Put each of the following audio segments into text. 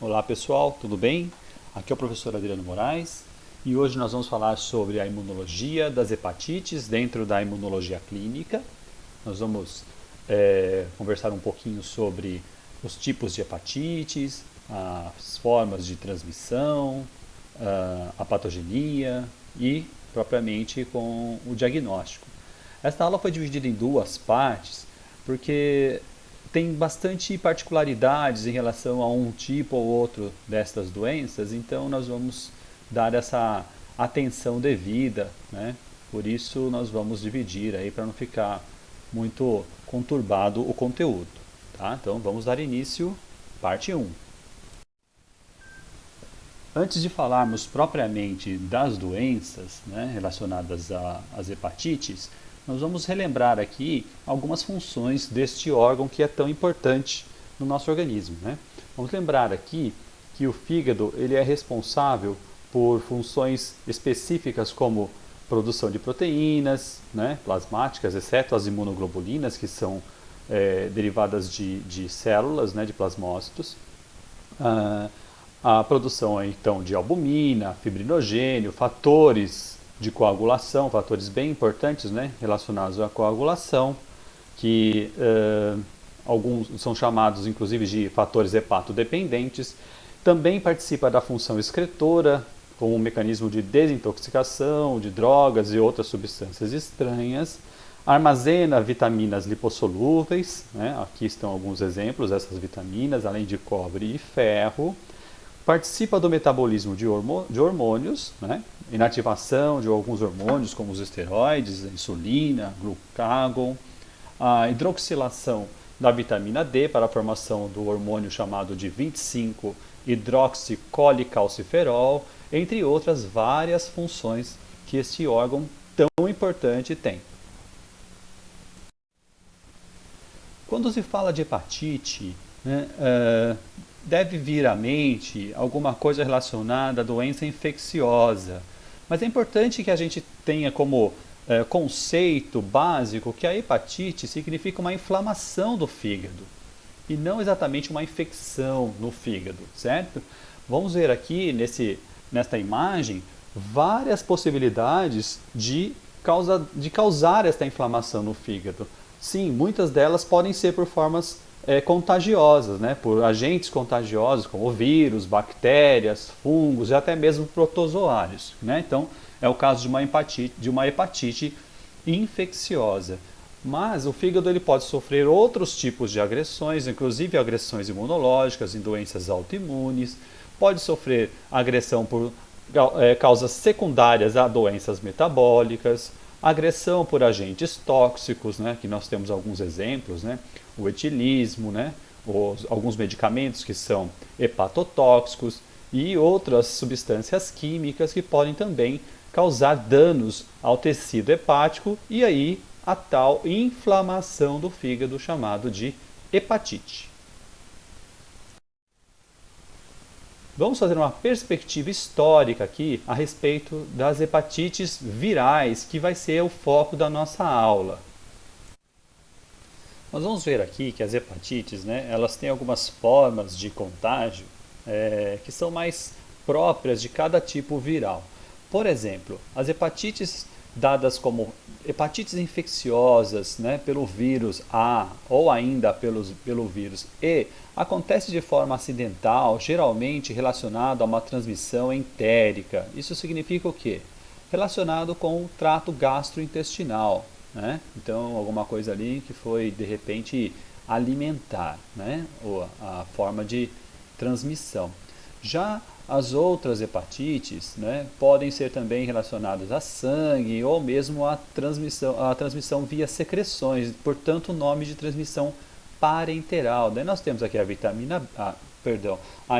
Olá pessoal, tudo bem? Aqui é o professor Adriano Moraes e hoje nós vamos falar sobre a imunologia das hepatites dentro da imunologia clínica. Nós vamos conversar um pouquinho sobre os tipos de hepatites, as formas de transmissão, a patogenia e propriamente com o diagnóstico. Esta aula foi dividida em duas partes porque tem bastante particularidades em relação a um tipo ou outro destas doenças, então nós vamos dar essa atenção devida, né? Por isso nós vamos dividir aí para não ficar muito conturbado o conteúdo, tá? Então vamos dar início, parte 1. Antes de falarmos propriamente das doenças, né, relacionadas às hepatites, nós vamos relembrar aqui algumas funções deste órgão que é tão importante no nosso organismo, né? Vamos lembrar aqui que o fígado ele é responsável por funções específicas como produção de proteínas, né, plasmáticas, exceto as imunoglobulinas, que são derivadas de células, né, de plasmócitos. Ah, a produção então de albumina, fibrinogênio, fatores de coagulação, fatores bem importantes, né, relacionados à coagulação, que alguns são chamados inclusive de fatores hepatodependentes. Também participa da função excretora, com um mecanismo de desintoxicação de drogas e outras substâncias estranhas. Armazena vitaminas lipossolúveis, né? Aqui estão alguns exemplos dessas vitaminas, além de cobre e ferro. Participa do metabolismo de hormônios, né? Inativação de alguns hormônios, como os esteroides, a insulina, glucagon, a hidroxilação da vitamina D para a formação do hormônio chamado de 25-hidroxicolicalciferol, entre outras várias funções que este órgão tão importante tem. Quando se fala de hepatite, né, deve vir à mente alguma coisa relacionada à doença infecciosa. Mas é importante que a gente tenha como conceito básico que a hepatite significa uma inflamação do fígado e não exatamente uma infecção no fígado, certo? Vamos ver aqui nesta imagem várias possibilidades de causar esta inflamação no fígado. Sim, muitas delas podem ser por formas contagiosas, né? Por agentes contagiosos como vírus, bactérias, fungos e até mesmo protozoários, né? Então, é o caso de uma hepatite infecciosa. Mas o fígado ele pode sofrer outros tipos de agressões, inclusive agressões imunológicas em doenças autoimunes, pode sofrer agressão por causas secundárias a doenças metabólicas, agressão por agentes tóxicos, né, que nós temos alguns exemplos, né, o etilismo, né, alguns medicamentos que são hepatotóxicos e outras substâncias químicas que podem também causar danos ao tecido hepático e aí a tal inflamação do fígado chamado de hepatite. Vamos fazer uma perspectiva histórica aqui a respeito das hepatites virais, que vai ser o foco da nossa aula. Nós vamos ver aqui que as hepatites, né, elas têm algumas formas de contágio que são mais próprias de cada tipo viral. Por exemplo, as hepatites dadas como hepatites infecciosas, né, pelo vírus A ou ainda pelo vírus E, acontece de forma acidental, geralmente relacionado a uma transmissão entérica. Isso significa o quê? Relacionado com o trato gastrointestinal, né? Então, alguma coisa ali que foi, de repente, alimentar, né? Ou a forma de transmissão. Já as outras hepatites, né, podem ser também relacionadas a sangue ou mesmo a transmissão via secreções, portanto o nome de transmissão parenteral. Daí nós temos aqui a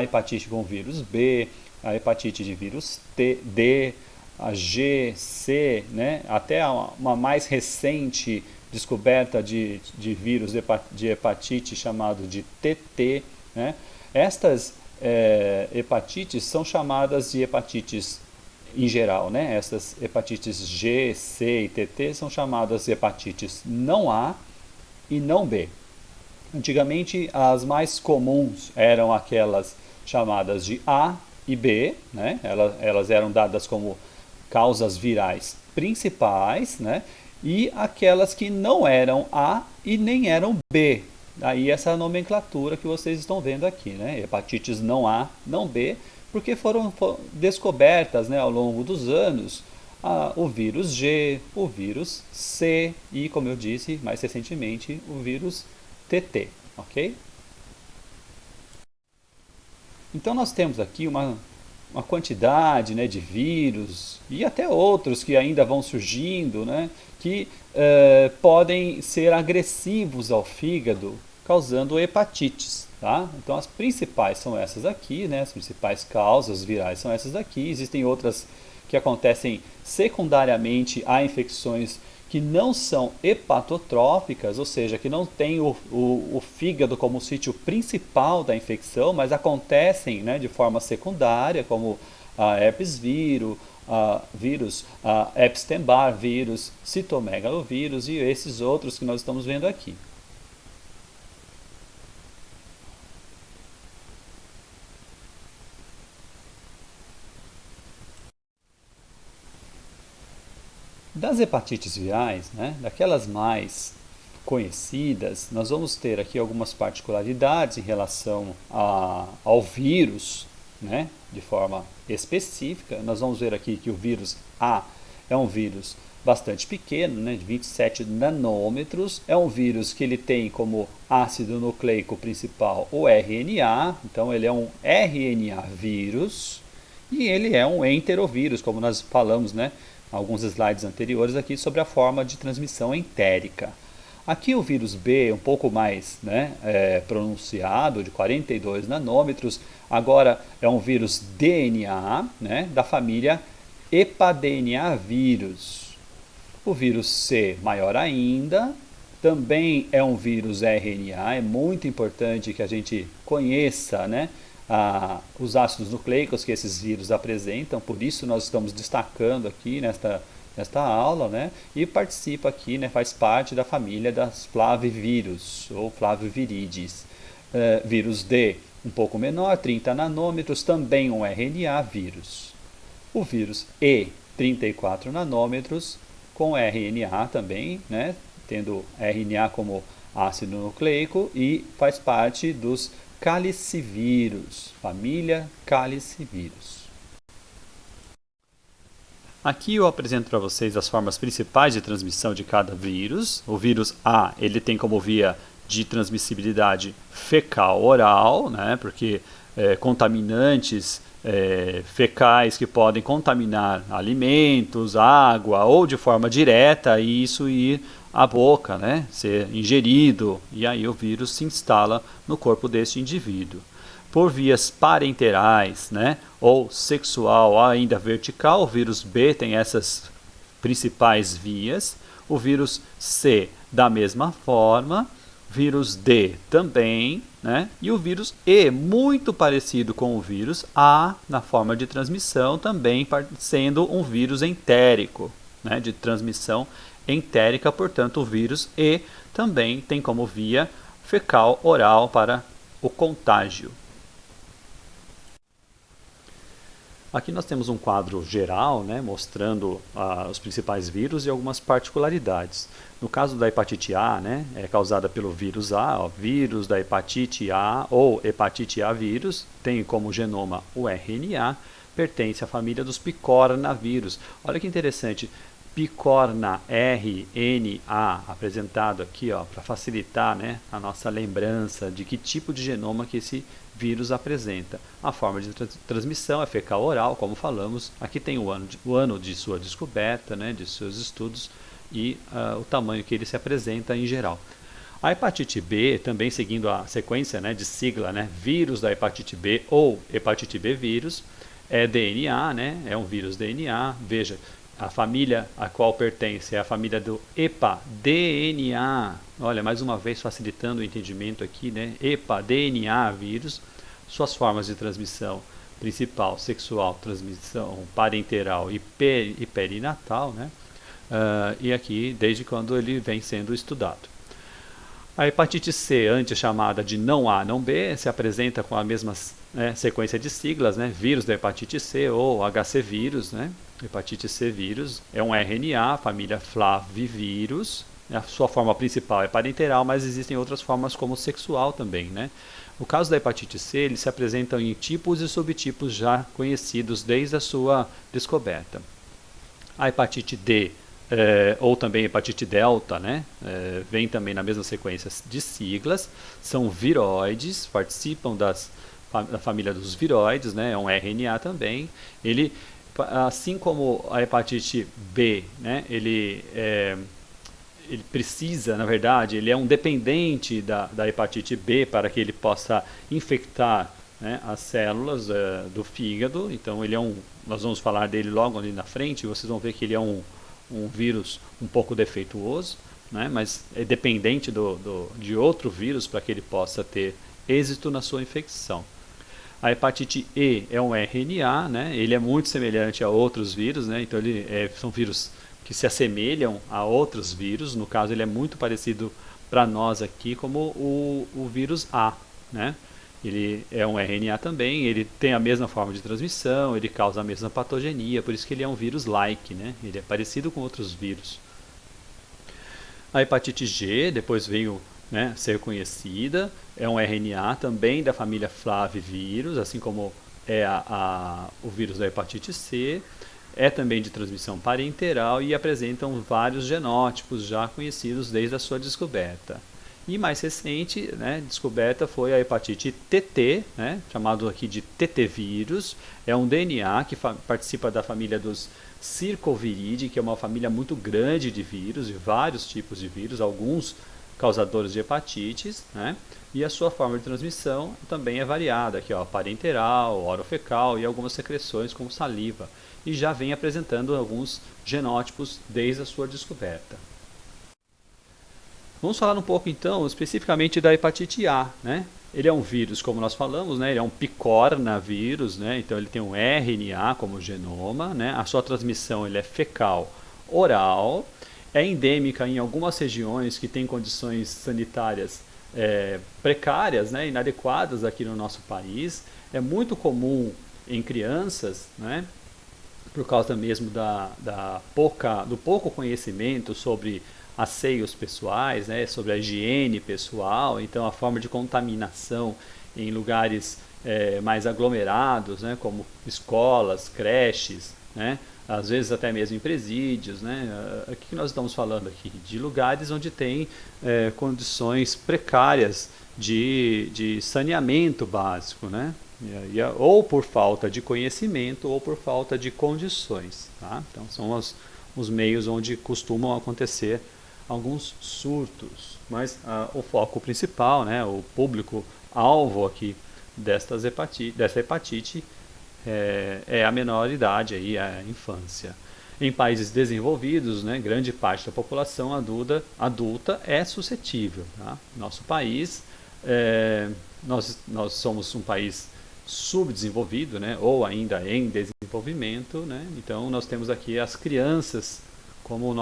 hepatite com vírus B, a hepatite de vírus D, a G, C, né, até uma mais recente descoberta de vírus de hepatite chamado de TT. Né? Estas hepatites são chamadas de hepatites em geral, né? Essas hepatites G, C e TT são chamadas de hepatites não A e não B. Antigamente, as mais comuns eram aquelas chamadas de A e B, né? Elas eram dadas como causas virais principais, né? E aquelas que não eram A e nem eram B. Aí essa nomenclatura que vocês estão vendo aqui, né? Hepatites não A, não B, porque foram descobertas, né, ao longo dos anos o vírus G, o vírus C e, como eu disse mais recentemente, o vírus TT, ok? Então nós temos aqui uma quantidade, né, de vírus e até outros que ainda vão surgindo, né, que podem ser agressivos ao fígado, causando hepatites. Tá? Então as principais são essas aqui, né, as principais causas virais são essas aqui. Existem outras que acontecem secundariamente a infecções que não são hepatotróficas, ou seja, que não tem o fígado como o sítio principal da infecção, mas acontecem, né, de forma secundária, como a herpes vírus, a Epstein-Barr vírus, citomegalovírus e esses outros que nós estamos vendo aqui. Das hepatites virais, né, daquelas mais conhecidas, nós vamos ter aqui algumas particularidades em relação ao vírus, né, de forma específica. Nós vamos ver aqui que o vírus A é um vírus bastante pequeno, né, de 27 nanômetros. É um vírus que ele tem como ácido nucleico principal o RNA, então ele é um RNA vírus e ele é um enterovírus, como nós falamos, né, alguns slides anteriores aqui sobre a forma de transmissão entérica. Aqui o vírus B, um pouco mais, né, pronunciado, de 42 nanômetros, agora é um vírus DNA, né, da família HepaDNA vírus. O vírus C, maior ainda, também é um vírus RNA, é muito importante que a gente conheça, né, os ácidos nucleicos que esses vírus apresentam, por isso nós estamos destacando aqui nesta aula, né? E participa aqui, né, faz parte da família das flavivírus ou flavivirides. Vírus D, um pouco menor, 30 nanômetros, também um RNA vírus. O vírus E, 34 nanômetros, com RNA também, né, tendo RNA como ácido nucleico e faz parte dos calicivírus, família calicivírus. Aqui eu apresento para vocês as formas principais de transmissão de cada vírus. O vírus A, ele tem como via de transmissibilidade fecal-oral, né, porque contaminantes fecais que podem contaminar alimentos, água ou de forma direta, e isso ir à boca, né, ser ingerido, e aí o vírus se instala no corpo deste indivíduo. Por vias parenterais, né, ou sexual ainda vertical, o vírus B tem essas principais vias. O vírus C da mesma forma, vírus D também, né, e o vírus E, muito parecido com o vírus A na forma de transmissão, também sendo um vírus entérico, né, de transmissão entérica, portanto o vírus E também tem como via fecal-oral para o contágio. Aqui nós temos um quadro geral, né, mostrando os principais vírus e algumas particularidades. No caso da hepatite A, né, é causada pelo vírus A, vírus da hepatite A ou hepatite A vírus, tem como genoma o RNA, pertence à família dos picornavírus. Olha que interessante, picorna, RNA, apresentado aqui para facilitar, né, a nossa lembrança de que tipo de genoma que esse vírus apresenta. A forma de transmissão é fecal-oral, como falamos. Aqui tem o ano de sua descoberta, né, de seus estudos e o tamanho que ele se apresenta em geral. A hepatite B, também seguindo a sequência, né, de sigla, né, vírus da hepatite B ou hepatite B vírus, é DNA, né, é um vírus DNA. Veja, a família a qual pertence é a família do HepaDNA. Olha, mais uma vez facilitando o entendimento aqui, né? HepaDNA vírus, suas formas de transmissão principal, sexual, transmissão parenteral e perinatal, né? E aqui desde quando ele vem sendo estudado. A hepatite C, antes chamada de não A, não B, se apresenta com a mesma sequência de siglas, né? Vírus da hepatite C ou HC vírus, né? Hepatite C vírus é um RNA, família flavivírus. A sua forma principal é parenteral, mas existem outras formas como sexual também, né? No caso da hepatite C, eles se apresentam em tipos e subtipos já conhecidos desde a sua descoberta. A hepatite D, ou também hepatite delta, né? Vem também na mesma sequência de siglas, são viroides, participam da família dos viroides, né? É um RNA também. Ele, assim como a hepatite B, né? Ele precisa, na verdade, ele é um dependente da hepatite B para que ele possa infectar, né, as células do fígado. Então ele nós vamos falar dele logo ali na frente, vocês vão ver que ele é um vírus um pouco defeituoso, né, mas é dependente de outro vírus para que ele possa ter êxito na sua infecção. A hepatite E é um RNA, né, ele é muito semelhante a outros vírus, né, então são vírus que se assemelham a outros vírus. No caso, ele é muito parecido para nós aqui como o vírus A, né? Ele é um RNA também, ele tem a mesma forma de transmissão, ele causa a mesma patogenia, por isso que ele é um vírus-like, né? Ele é parecido com outros vírus. A hepatite G, depois veio, né, ser conhecida, é um RNA também da família flavivírus, assim como é o vírus da hepatite C. É também de transmissão parenteral e apresentam vários genótipos já conhecidos desde a sua descoberta. E mais recente, né, descoberta foi a hepatite TT, né, chamado aqui de TT vírus. É um DNA que participa da família dos Circoviridae, que é uma família muito grande de vírus, de vários tipos de vírus, alguns causadores de hepatites, né? E a sua forma de transmissão também é variada, aqui, ó, parenteral, orofecal e algumas secreções como saliva. E já vem apresentando alguns genótipos desde a sua descoberta. Vamos falar um pouco então especificamente da hepatite A, né? Ele é um vírus, como nós falamos, né? Ele é um picornavírus, né? Então ele tem um RNA como genoma, né? A sua transmissão ele é fecal oral, é endêmica em algumas regiões que têm condições sanitárias precárias, né? Inadequadas aqui no nosso país. É muito comum em crianças, né? Por causa mesmo do pouco conhecimento sobre asseios pessoais, né, sobre a higiene pessoal. Então a forma de contaminação em lugares mais aglomerados, né, como escolas, creches, né, às vezes até mesmo em presídios, né. O que nós estamos falando aqui? De lugares onde tem condições precárias de saneamento básico, né. Ou por falta de conhecimento ou por falta de condições. Tá? Então são os meios onde costumam acontecer alguns surtos. Mas o foco principal, né, o público-alvo aqui dessa hepatite é a menor idade, aí, a infância. Em países desenvolvidos, né, grande parte da população adulta é suscetível. Tá? Nosso país, nós somos um país subdesenvolvido, né, ou ainda em desenvolvimento, né, então nós temos aqui as crianças como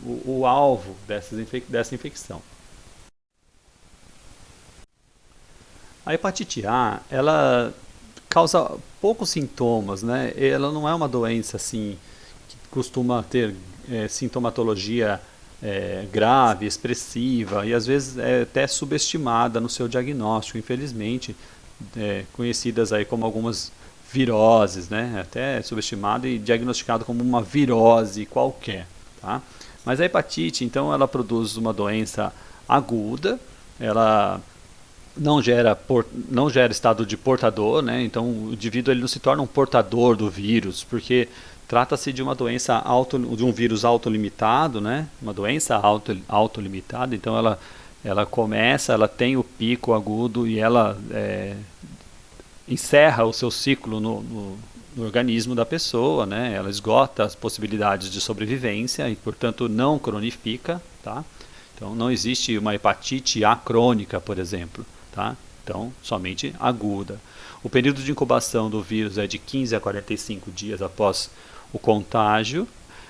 o alvo dessa infecção. A hepatite A, ela causa poucos sintomas, né, ela não é uma doença assim que costuma ter sintomatologia grave, expressiva, e às vezes é até subestimada no seu diagnóstico, infelizmente, conhecidas aí como algumas viroses, né? Até subestimado e diagnosticado como uma virose qualquer, tá? Mas a hepatite, então, ela produz uma doença aguda, ela não gera estado de portador, né? Então o indivíduo ele não se torna um portador do vírus, porque trata-se de uma doença de um vírus autolimitado, né? Uma doença autolimitada, então ela tem o pico agudo e ela encerra o seu ciclo no organismo da pessoa, né? Ela esgota as possibilidades de sobrevivência e, portanto, não cronifica, tá? Então, não existe uma hepatite A crônica, por exemplo, tá? Então, somente aguda. O período de incubação do vírus é de 15 a 45 dias após o contágio.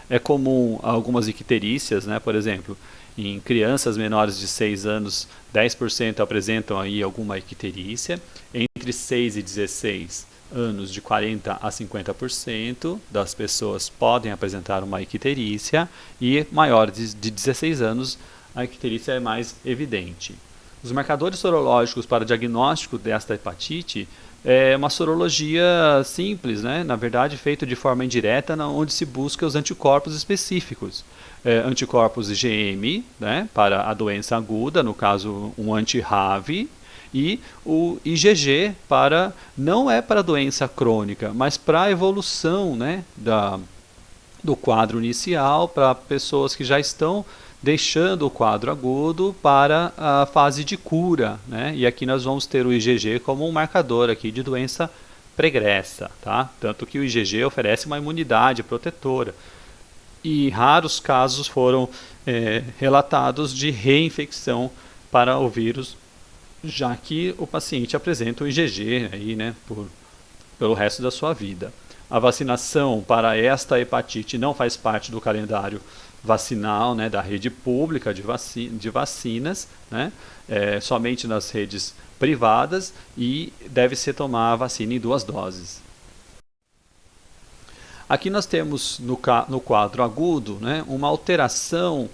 É comum algumas icterícias, né? Por exemplo, Em crianças menores de 6 anos, 10% apresentam aí alguma icterícia. Entre 6 e 16 anos, de 40 a 50% das pessoas podem apresentar uma icterícia, e maiores de 16 anos, a icterícia é mais evidente. Os marcadores sorológicos para diagnóstico desta hepatite é uma sorologia simples, né? Na verdade, feito de forma indireta, onde se busca os anticorpos específicos. Anticorpos IgM, né, para a doença aguda, no caso um anti-RAV, e o IgG não é para a doença crônica, mas para a evolução, né, do quadro inicial, para pessoas que já estão deixando o quadro agudo para a fase de cura, né? E aqui nós vamos ter o IgG como um marcador aqui de doença pregressa, tá? Tanto que o IgG oferece uma imunidade protetora. E raros casos foram relatados de reinfecção para o vírus, já que o paciente apresenta o IgG aí, né, pelo resto da sua vida. A vacinação para esta hepatite não faz parte do calendário vacinal, né, da rede pública de vacinas, né, somente nas redes privadas, e deve-se tomar a vacina em 2 doses. Aqui nós temos no quadro agudo, né, uma alteração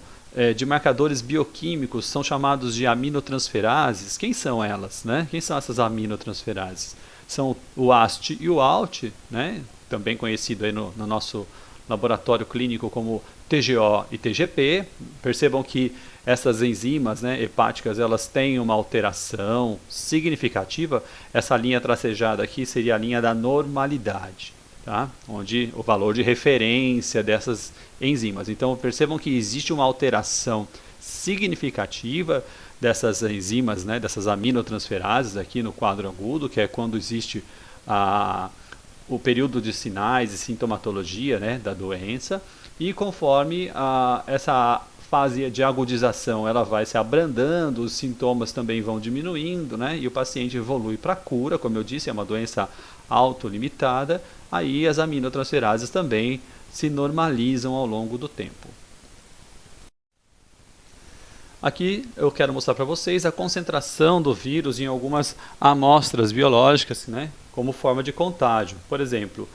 de marcadores bioquímicos, são chamados de aminotransferases. Quem são elas, né? Quem são essas aminotransferases? São o AST e o ALT, né, também conhecido aí no nosso laboratório clínico como TGO e TGP. Percebam que essas enzimas, né, hepáticas, elas têm uma alteração significativa. Essa linha tracejada aqui seria a linha da normalidade, tá? Onde o valor de referência dessas enzimas. Então percebam que existe uma alteração significativa dessas enzimas, né, dessas aminotransferases aqui no quadro agudo, que é quando existe o período de sinais e sintomatologia, né, da doença, e conforme essa fase de agudização ela vai se abrandando, os sintomas também vão diminuindo, né, e o paciente evolui para a cura. Como eu disse, é uma doença autolimitada, aí as aminotransferases também se normalizam ao longo do tempo. Aqui eu quero mostrar para vocês a concentração do vírus em algumas amostras biológicas, né, como forma de contágio. Por exemplo,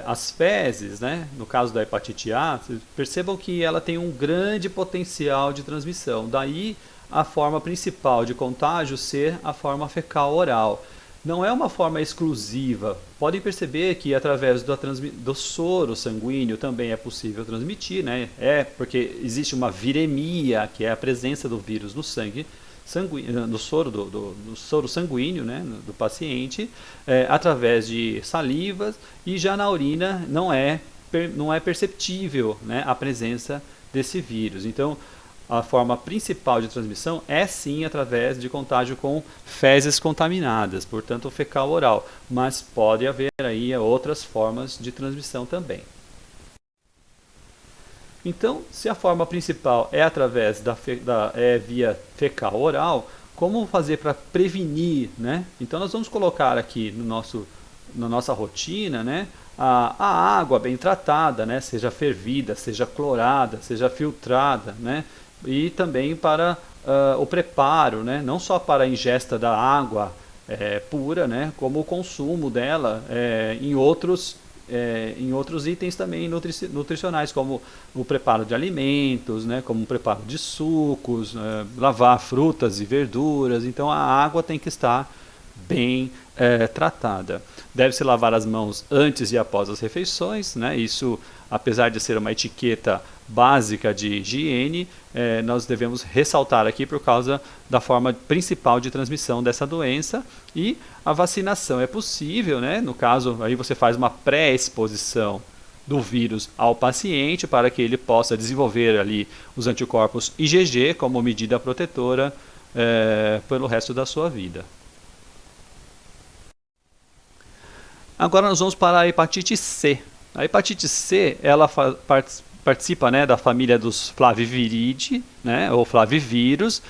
as fezes, né, no caso da hepatite A, percebam que ela tem um grande potencial de transmissão. Daí a forma principal de contágio ser a forma fecal oral. Não é uma forma exclusiva. Podem perceber que através do soro sanguíneo também é possível transmitir, né? Porque existe uma viremia, que é a presença do vírus no sangue sanguíneo, no soro do soro sanguíneo, né, do paciente, através de salivas, e já na urina não é perceptível, né, a presença desse vírus. Então, a forma principal de transmissão é sim através de contágio com fezes contaminadas, portanto fecal oral, mas pode haver aí outras formas de transmissão também. Então, se a forma principal é através via fecal oral, como fazer para prevenir, né? Então nós vamos colocar aqui na nossa rotina, né, a água bem tratada, né, seja fervida, seja clorada, seja filtrada, né? E também para o preparo, né? Não só para a ingesta da água pura, né? Como o consumo dela em outros itens também nutricionais, como o preparo de alimentos, né? Como o preparo de sucos, lavar frutas e verduras. Então a água tem que estar bem tratada. Deve-se lavar as mãos antes e após as refeições, né? Isso, apesar de ser uma etiqueta básica de higiene, nós devemos ressaltar aqui por causa da forma principal de transmissão dessa doença. E a vacinação é possível, né? No caso, aí você faz uma pré-exposição do vírus ao paciente para que ele possa desenvolver ali os anticorpos IgG como medida protetora pelo resto da sua vida. Agora nós vamos para a hepatite C. A hepatite C, ela participa, né, da família dos Flaviviridae, né, ou flavivírus,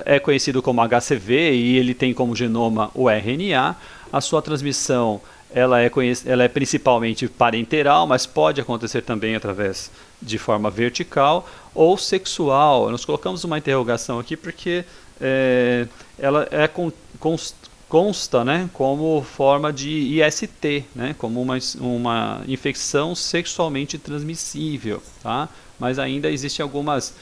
é conhecido como HCV e ele tem como genoma o RNA. A sua transmissão ela é principalmente parenteral, mas pode acontecer também através de forma vertical ou sexual. Nós colocamos uma interrogação aqui porque ela consta, né, como forma de IST, né, como uma infecção sexualmente transmissível, tá? Mas ainda existem algumas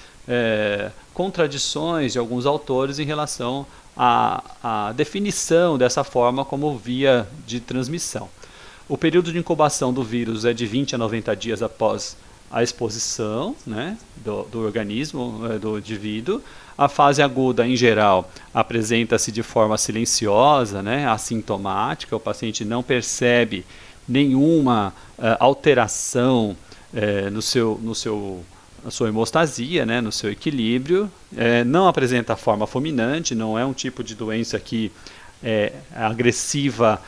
contradições de alguns autores em relação à definição dessa forma como via de transmissão. O período de incubação do vírus é de 20 a 90 dias após a exposição, né, do organismo, do indivíduo. A fase aguda, em geral, apresenta-se de forma silenciosa, né, assintomática, o paciente não percebe nenhuma alteração na sua hemostasia, né, no seu equilíbrio, não apresenta forma fulminante, não é um tipo de doença que é agressiva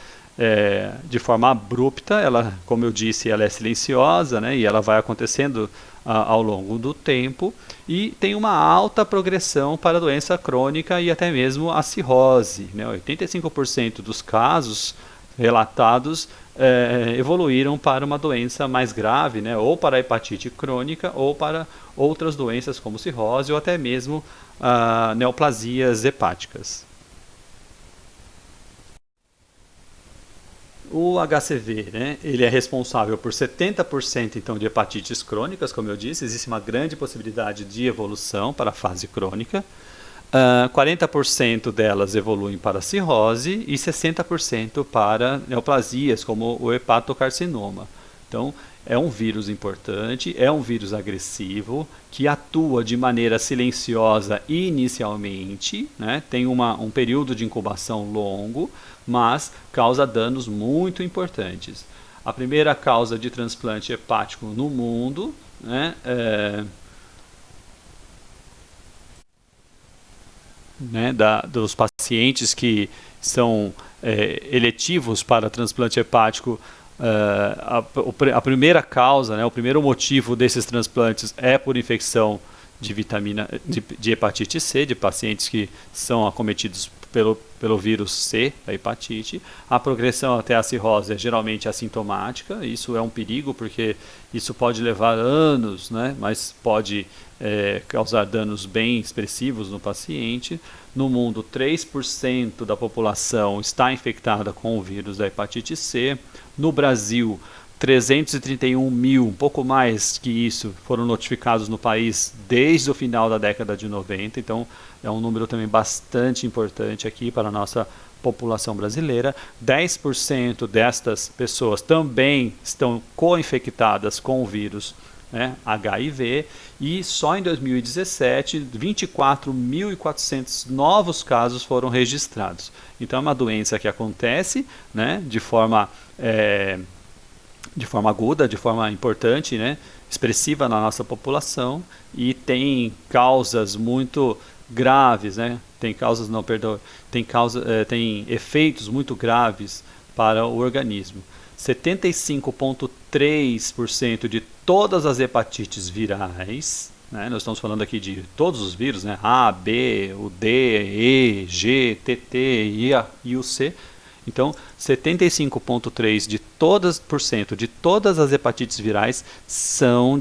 de forma abrupta. Ela, como eu disse, ela é silenciosa, né, e ela vai acontecendo ao longo do tempo, e tem uma alta progressão para a doença crônica e até mesmo a cirrose, né. 85% dos casos relatados evoluíram para uma doença mais grave, né, ou para a hepatite crônica ou para outras doenças como cirrose ou até mesmo neoplasias hepáticas. O HCV, né, ele é responsável por 70% então de hepatites crônicas, como eu disse, existe uma grande possibilidade de evolução para a fase crônica. 40% delas evoluem para cirrose e 60% para neoplasias, como o hepatocarcinoma. Então, é um vírus importante, é um vírus agressivo, que atua de maneira silenciosa inicialmente, né? Tem um período de incubação longo, mas causa danos muito importantes. A primeira causa de transplante hepático no mundo, né, dos pacientes que são eletivos para transplante hepático. A primeira causa, né, o primeiro motivo desses transplantes é por infecção de hepatite C, de pacientes que são acometidos pelo vírus C, da hepatite. A progressão até a cirrose é geralmente assintomática. Isso é um perigo porque isso pode levar anos, né, mas pode causar danos bem expressivos no paciente. No mundo, 3% da população está infectada com o vírus da hepatite C. No Brasil, 331 mil, um pouco mais que isso, foram notificados no país desde o final da década de 90. Então, é um número também bastante importante aqui para a nossa população brasileira. 10% destas pessoas também estão co-infectadas com o vírus, né, HIV, e só em 2017, 24.400 novos casos foram registrados. Então é uma doença que acontece, né, de forma aguda, de forma importante, né, expressiva na nossa população, e tem causas muito graves, né, tem efeitos muito graves para o organismo. 75,3% de todas as hepatites virais, né, nós estamos falando aqui de todos os vírus, né, A, B, o D, E, G, TT e o C. Então, 75,3% de todas as hepatites virais são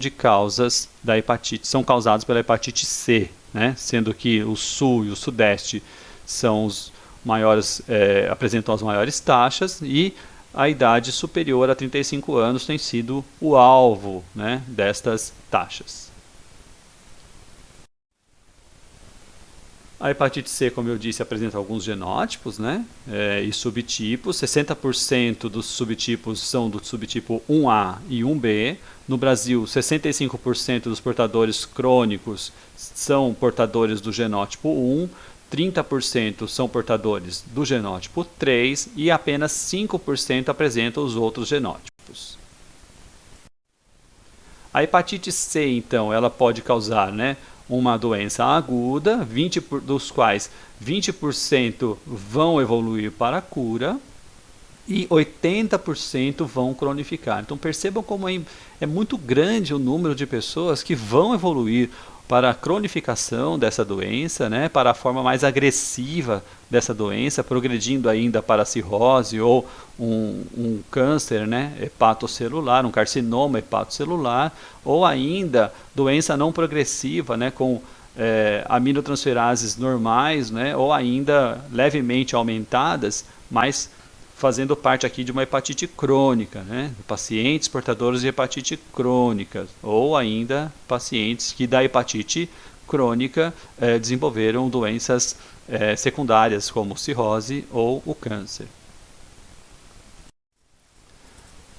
causadas pela hepatite C, né, sendo que o Sul e o Sudeste são os maiores, apresentam as maiores taxas, e a idade superior a 35 anos tem sido o alvo, né, destas taxas. A hepatite C, como eu disse, apresenta alguns genótipos, né, e subtipos. 60% dos subtipos são do subtipo 1A e 1B. No Brasil, 65% dos portadores crônicos são portadores do genótipo 1. 30% são portadores do genótipo 3 e apenas 5% apresentam os outros genótipos. A hepatite C, então, ela pode causar, né, uma doença aguda, dos quais 20% vão evoluir para a cura e 80% vão cronificar. Então percebam como é muito grande o número de pessoas que vão evoluir para a cronificação dessa doença, né, para a forma mais agressiva dessa doença, progredindo ainda para a cirrose ou um câncer, né, hepatocelular, um carcinoma hepatocelular, ou ainda doença não progressiva, né, com aminotransferases normais, né, ou ainda levemente aumentadas, mas fazendo parte aqui de uma hepatite crônica, né? Pacientes portadores de hepatite crônica, ou ainda pacientes que da hepatite crônica desenvolveram doenças secundárias, como cirrose ou o câncer.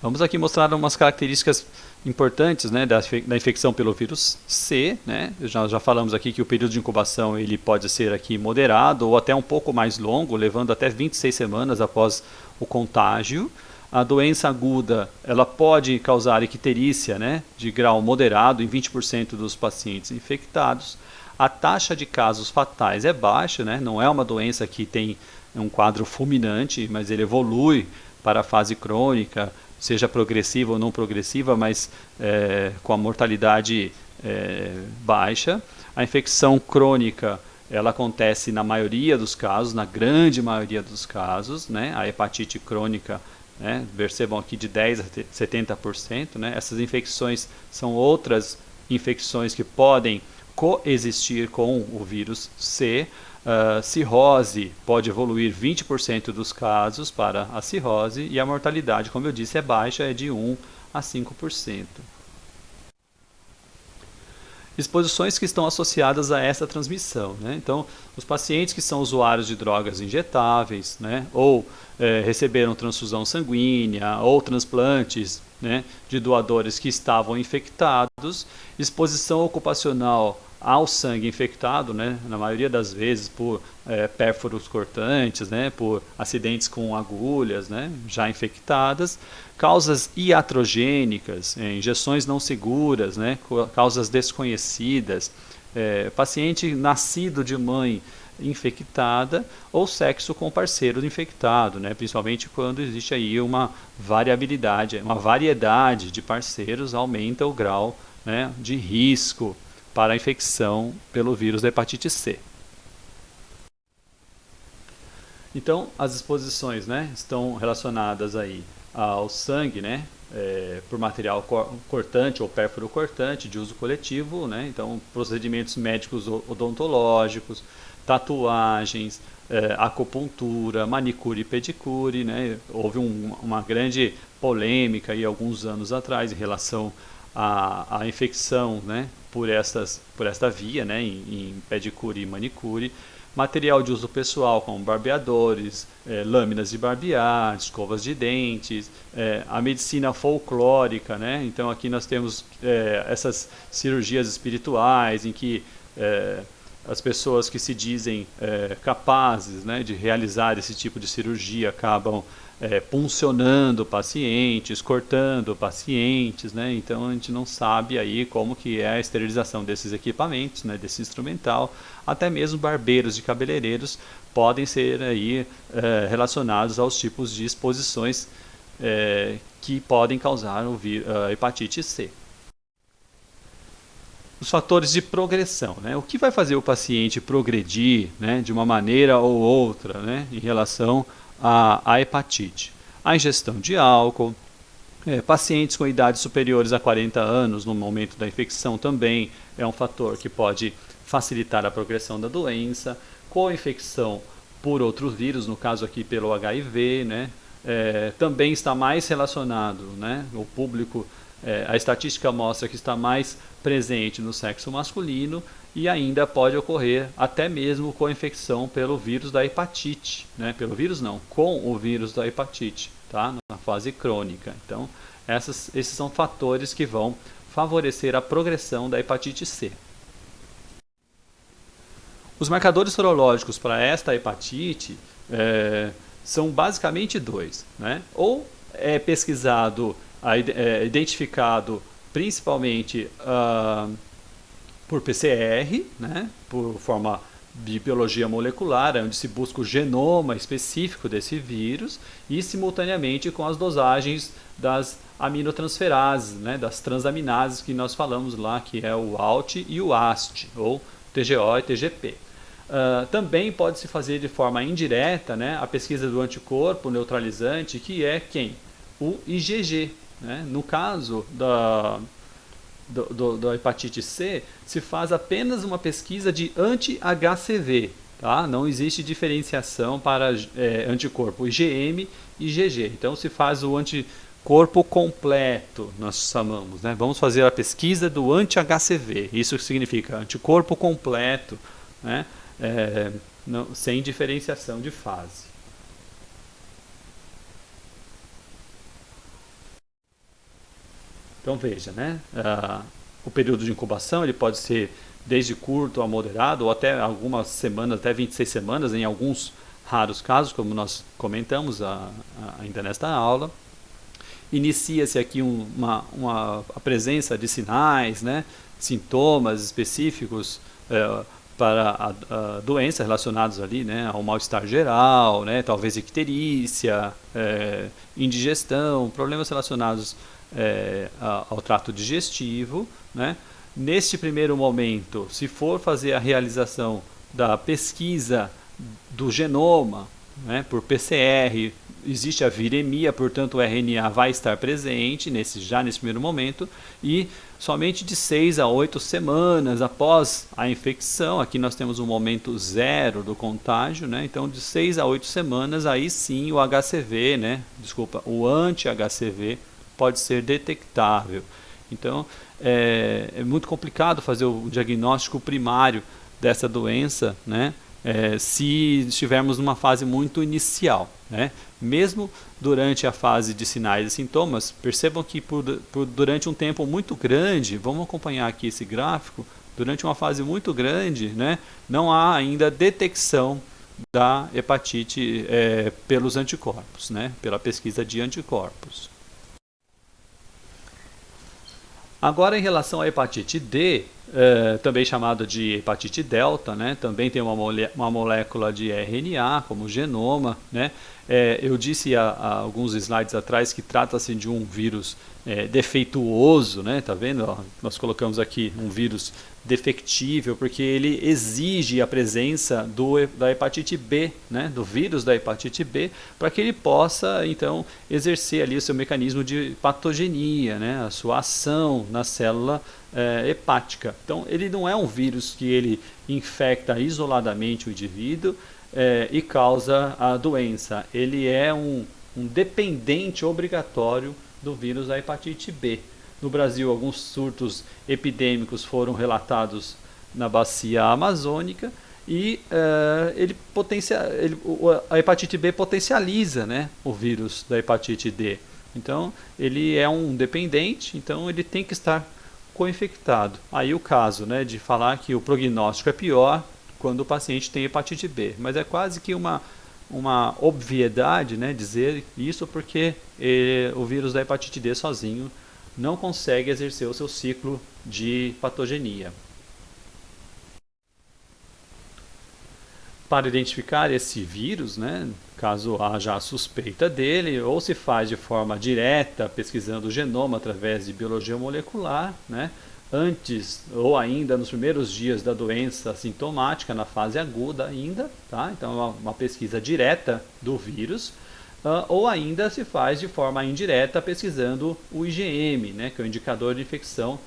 Vamos aqui mostrar umas características importantes, né, da infecção pelo vírus C, né? Já falamos aqui que o período de incubação ele pode ser aqui moderado ou até um pouco mais longo, levando até 26 semanas após o contágio. A doença aguda ela pode causar icterícia, né, de grau moderado em 20% dos pacientes infectados. A taxa de casos fatais é baixa, né? Não é uma doença que tem um quadro fulminante, mas ele evolui para a fase crônica, seja progressiva ou não progressiva, mas com a mortalidade baixa. A infecção crônica ela acontece na maioria dos casos, na grande maioria dos casos, né? A hepatite crônica, né? Percebam aqui de 10% a 70%. Né? Essas infecções são outras infecções que podem coexistir com o vírus C. Cirrose pode evoluir 20% dos casos para a cirrose e a mortalidade, como eu disse, é baixa, é de 1 a 5%. Exposições que estão associadas a essa transmissão, né? Então, os pacientes que são usuários de drogas injetáveis, né, ou receberam transfusão sanguínea ou transplantes, né, de doadores que estavam infectados, exposição ocupacional ao sangue infectado, né, na maioria das vezes por pérfuros cortantes, né, por acidentes com agulhas, né, já infectadas, causas iatrogênicas, injeções não seguras, né, causas desconhecidas, paciente nascido de mãe infectada ou sexo com parceiro infectado, né, principalmente quando existe aí uma variabilidade, uma variedade de parceiros aumenta o grau, né, de risco para a infecção pelo vírus da hepatite C. Então, as exposições, né, estão relacionadas aí ao sangue, né, por material cortante ou pérfuro cortante de uso coletivo, né, então procedimentos médicos odontológicos, tatuagens, acupuntura, manicure e pedicure, né, houve uma grande polêmica aí alguns anos atrás em relação à infecção, né, por esta via, né, em pedicure e manicure, material de uso pessoal como barbeadores, lâminas de barbear, escovas de dentes, a medicina folclórica, né, então aqui nós temos essas cirurgias espirituais em que as pessoas que se dizem capazes, né, de realizar esse tipo de cirurgia acabam puncionando pacientes, cortando pacientes, né? Então a gente não sabe aí como que é a esterilização desses equipamentos, né, desse instrumental. Até mesmo barbeiros e cabeleireiros podem ser aí relacionados aos tipos de exposições que podem causar a hepatite C. Os fatores de progressão, né? O que vai fazer o paciente progredir, né, de uma maneira ou outra, né, em relação à hepatite? A ingestão de álcool, pacientes com idades superiores a 40 anos no momento da infecção também é um fator que pode facilitar a progressão da doença, co-infecção por outros vírus, no caso aqui pelo HIV, né, também está mais relacionado, né, o público, a estatística mostra que está mais presente no sexo masculino e ainda pode ocorrer até mesmo com infecção pelo vírus da hepatite, né? Pelo vírus não, com o vírus da hepatite, tá? Na fase crônica. Então, esses são fatores que vão favorecer a progressão da hepatite C. Os marcadores sorológicos para esta hepatite são basicamente dois, né? Ou é pesquisado, identificado principalmente por PCR, né, por forma de biologia molecular, onde se busca o genoma específico desse vírus e simultaneamente com as dosagens das aminotransferases, né, das transaminases que nós falamos lá, que é o ALT e o AST, ou TGO e TGP. Também pode-se fazer de forma indireta, né, a pesquisa do anticorpo neutralizante, que é quem? O IgG. Né? No caso da hepatite C, se faz apenas uma pesquisa de anti-HCV. Tá? Não existe diferenciação para anticorpo IgM e IgG. Então se faz o anticorpo completo, nós chamamos. Né? Vamos fazer a pesquisa do anti-HCV. Isso significa anticorpo completo, né? Sem diferenciação de fase. Então veja, né? O período de incubação ele pode ser desde curto a moderado, ou até algumas semanas, até 26 semanas, em alguns raros casos, como nós comentamos ainda nesta aula. Inicia-se aqui a presença de sinais, né? Sintomas específicos para a doença relacionados ali, né, ao mal-estar geral, né, talvez icterícia, indigestão, problemas relacionados ao trato digestivo. Né. Neste primeiro momento, se for fazer a realização da pesquisa do genoma, né, por PCR, existe a viremia, portanto o RNA vai estar presente já nesse primeiro momento, e somente de 6 a 8 semanas após a infecção, aqui nós temos um momento zero do contágio, né? Então de 6 a 8 semanas, aí sim o HCV, né? Desculpa, o anti-HCV pode ser detectável. Então é muito complicado fazer o diagnóstico primário dessa doença, né? Se estivermos numa fase muito inicial. Né? Mesmo durante a fase de sinais e sintomas, percebam que durante um tempo muito grande, vamos acompanhar aqui esse gráfico, durante uma fase muito grande, né, não há ainda detecção da hepatite pelos anticorpos, né, pela pesquisa de anticorpos. Agora, em relação à hepatite D, também chamada de hepatite delta, né? Também tem uma molécula de RNA, como o genoma. Né? Eu disse há alguns slides atrás que trata-se de um vírus defeituoso, né? Tá vendo? Ó, nós colocamos aqui um vírus defectível, porque ele exige a presença da hepatite B, né? Do vírus da hepatite B, para que ele possa, então, exercer ali o seu mecanismo de patogenia, né? A sua ação na célula hepática. Então, ele não é um vírus que ele infecta isoladamente o indivíduo e causa a doença. Ele é um dependente obrigatório do vírus da hepatite B. No Brasil, alguns surtos epidêmicos foram relatados na bacia amazônica e a hepatite B potencializa, né, o vírus da hepatite D. Então, ele é um dependente, então ele tem que estar co-infectado. Aí o caso, né, de falar que o prognóstico é pior quando o paciente tem hepatite B, mas é quase que uma obviedade, né, dizer isso, porque o vírus da hepatite D sozinho não consegue exercer o seu ciclo de patogenia. Para identificar esse vírus, né, caso haja a suspeita dele, ou se faz de forma direta, pesquisando o genoma através de biologia molecular, né, antes ou ainda nos primeiros dias da doença sintomática, na fase aguda ainda, tá? Então é uma pesquisa direta do vírus, ou ainda se faz de forma indireta pesquisando o IgM, né, que é o indicador de infecção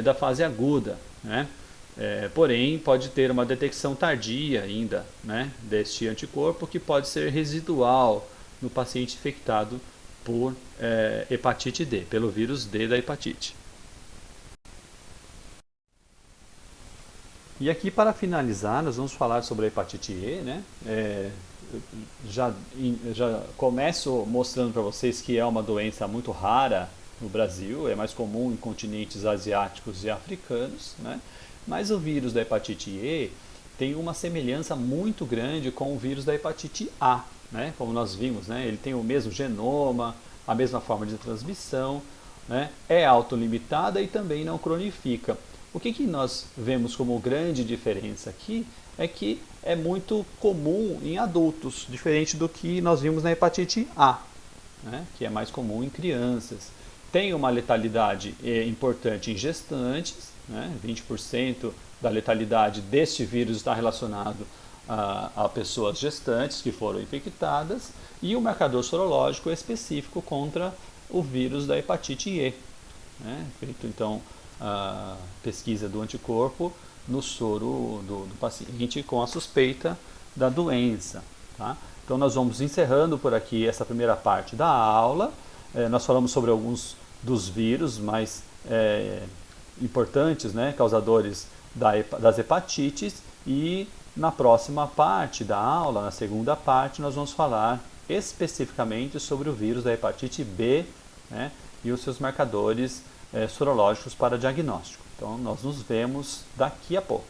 da fase aguda, né? Porém, pode ter uma detecção tardia ainda, né, deste anticorpo, que pode ser residual no paciente infectado por hepatite D, pelo vírus D da hepatite. E aqui, para finalizar, nós vamos falar sobre a hepatite E, né? Já começo mostrando para vocês que é uma doença muito rara no Brasil, é mais comum em continentes asiáticos e africanos, né? Mas o vírus da hepatite E tem uma semelhança muito grande com o vírus da hepatite A, né? Como nós vimos, né? Ele tem o mesmo genoma, a mesma forma de transmissão, né? É autolimitada e também não cronifica. O que nós vemos como grande diferença aqui é que é muito comum em adultos, diferente do que nós vimos na hepatite A, né, que é mais comum em crianças. Tem uma letalidade importante em gestantes, né, 20% da letalidade deste vírus está relacionado a pessoas gestantes que foram infectadas, e o marcador sorológico específico contra o vírus da hepatite E. Né, feito então a pesquisa do anticorpo no soro do paciente com a suspeita da doença. Tá? Então nós vamos encerrando por aqui essa primeira parte da aula. Nós falamos sobre alguns dos vírus mais importantes, né, causadores das hepatites, e na próxima parte da aula, na segunda parte, nós vamos falar especificamente sobre o vírus da hepatite B, né, e os seus marcadores sorológicos para diagnóstico. Então nós nos vemos daqui a pouco.